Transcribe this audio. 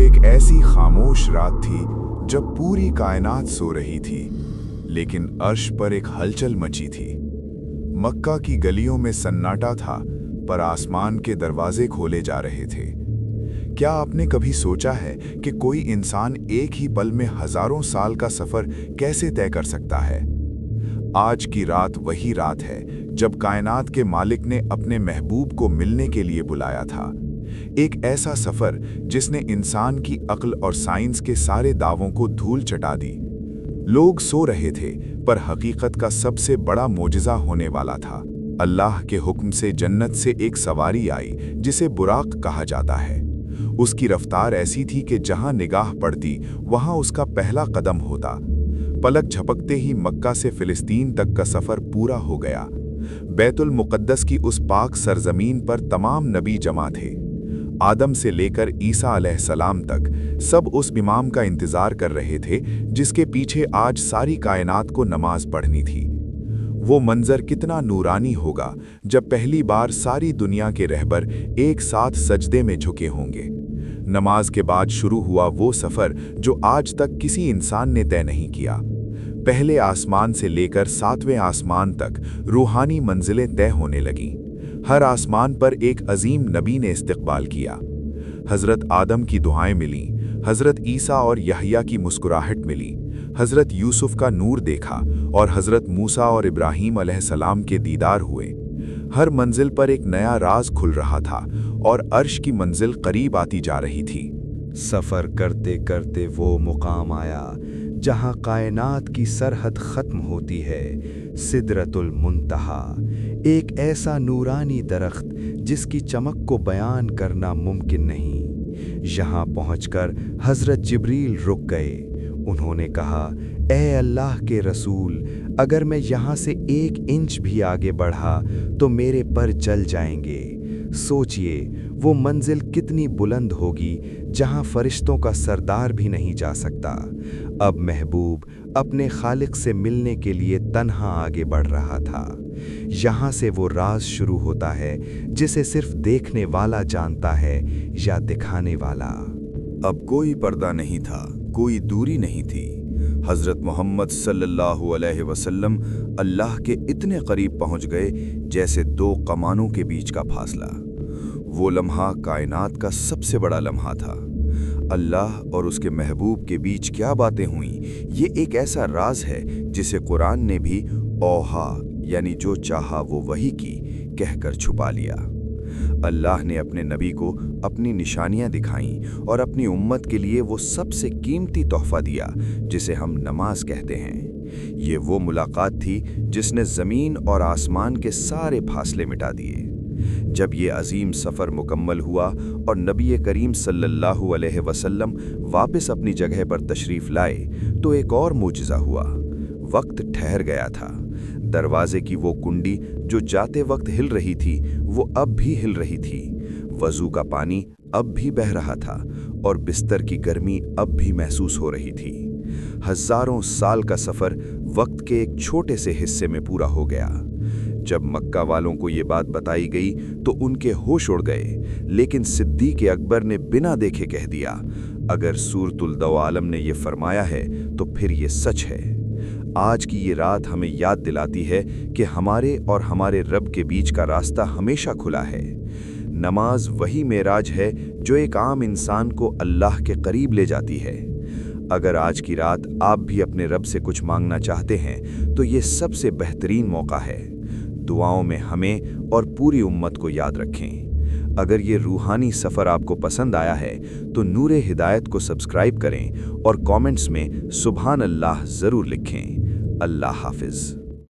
एक ऐसी खामोश रात थी जब पूरी कायनात सो रही थी, लेकिन अर्श पर एक हलचल मची थी। मक्का की गलियों में सन्नाटा था, पर आसमान के दरवाजे खोले जा रहे थे। क्या आपने कभी सोचा है कि कोई इंसान एक ही पल में हजारों साल का सफर कैसे तय कर सकता है? आज की रात वही रात है जब कायनात के मालिक ने अपने महबूब को मिलने के लिए बुलाया था। एक ऐसा सफर जिसने इंसान की अक्ल और साइंस के सारे दावों को धूल चटा दी। लोग सो रहे थे, पर हकीकत का सबसे बड़ा मोजिज़ा होने वाला था। अल्लाह के हुक्म से जन्नत से एक सवारी आई जिसे बुराक कहा जाता है। उसकी रफ्तार ऐसी थी कि जहां निगाह पड़ती वहां उसका पहला कदम होता। पलक झपकते ही मक्का से फिलिस्तीन तक का सफर पूरा हो गया। बैतुल मुक़द्दस की उस पाक सरजमीन पर तमाम नबी जमा थे। आदम से लेकर ईसा अलैहिस्सलाम तक सब उस इमाम का इंतजार कर रहे थे जिसके पीछे आज सारी कायनात को नमाज पढ़नी थी। वो मंजर कितना नूरानी होगा जब पहली बार सारी दुनिया के रहबर एक साथ सजदे में झुके होंगे। नमाज के बाद शुरू हुआ वो सफर जो आज तक किसी इंसान ने तय नहीं किया। पहले आसमान से लेकर 7वें आसमान तक रूहानी मंजिलें तय होने लगीं। हर आसमान पर एक अजीम नबी ने इस्तकबाल किया। हज़रत आदम की दुआएं मिलीं, हज़रत ईसा और यहया की मुस्कुराहट मिली, हज़रत यूसुफ का नूर देखा और हज़रत मूसा और इब्राहीम अलैहिस्सलाम के दीदार हुए। हर मंजिल पर एक नया राज खुल रहा था और अर्श की मंजिल करीब आती जा रही थी। सफ़र करते करते वो मुकाम आया जहाँ कायनात की सरहद ख़त्म होती है, सिदरतुल मुंतहा, एक ऐसा नूरानी दरख्त जिसकी चमक को बयान करना मुमकिन नहीं। यहाँ पहुँचकर हज़रत जिब्रील रुक गए। उन्होंने कहा, ए अल्लाह के रसूल, अगर मैं यहाँ से 1 इंच भी आगे बढ़ा तो मेरे पर जल जाएंगे। सोचिए वो मंजिल कितनी बुलंद होगी जहाँ फरिश्तों का सरदार भी नहीं जा सकता। अब महबूब अपने खालिक से मिलने के लिए तन्हा आगे बढ़ रहा था। यहाँ से वो राज शुरू होता है जिसे सिर्फ देखने वाला जानता है या दिखाने वाला। अब कोई पर्दा नहीं था, कोई दूरी नहीं थी। हज़रत मोहम्मद सल्लल्लाहु अलैहि वसल्लम अल्लाह के इतने करीब पहुँच गए जैसे 2 कमानों के बीच का फासला। वो लम्हा कायनात का सबसे बड़ा लम्हा था। अल्लाह और उसके महबूब के बीच क्या बातें हुईं, ये एक ऐसा राज है जिसे कुरान ने भी औहा यानी जो चाहा वो वही की कहकर छुपा लिया। अल्लाह ने अपने नबी को अपनी निशानियां दिखाईं और अपनी उम्मत के लिए वो सबसे कीमती तोहफा दिया जिसे हम नमाज कहते हैं। ये वो मुलाकात थी जिसने ज़मीन और आसमान के सारे फासले मिटा दिए। जब ये अजीम सफ़र मुकम्मल हुआ और नबी करीम सल्लल्लाहु अलैहि वसल्लम वापस अपनी जगह पर तशरीफ़ लाए तो एक और मोजिज़ा हुआ। वक्त ठहर गया था। दरवाजे की वो कुंडी जो जाते वक्त हिल रही थी वो अब भी हिल रही थी। वज़ू का पानी अब भी बह रहा था और बिस्तर की गर्मी अब भी महसूस हो रही थी। हज़ारों साल का सफ़र वक्त के एक छोटे से हिस्से में पूरा हो गया। जब मक्का वालों को ये बात बताई गई तो उनके होश उड़ गए, लेकिन सिद्दीक़ अकबर ने बिना देखे कह दिया, अगर सूरतुल दो आलम ने ये फरमाया है तो फिर ये सच है। आज की ये रात हमें याद दिलाती है कि हमारे और हमारे रब के बीच का रास्ता हमेशा खुला है। नमाज वही मेराज है जो एक आम इंसान को अल्लाह के करीब ले जाती है। अगर आज की रात आप भी अपने रब से कुछ मांगना चाहते हैं तो ये सबसे बेहतरीन मौका है। दुआओं में हमें और पूरी उम्मत को याद रखें। अगर ये रूहानी सफ़र आपको पसंद आया है तो नूरे हिदायत को सब्सक्राइब करें और कमेंट्स में सुभान अल्लाह ज़रूर लिखें। अल्लाह हाफिज़।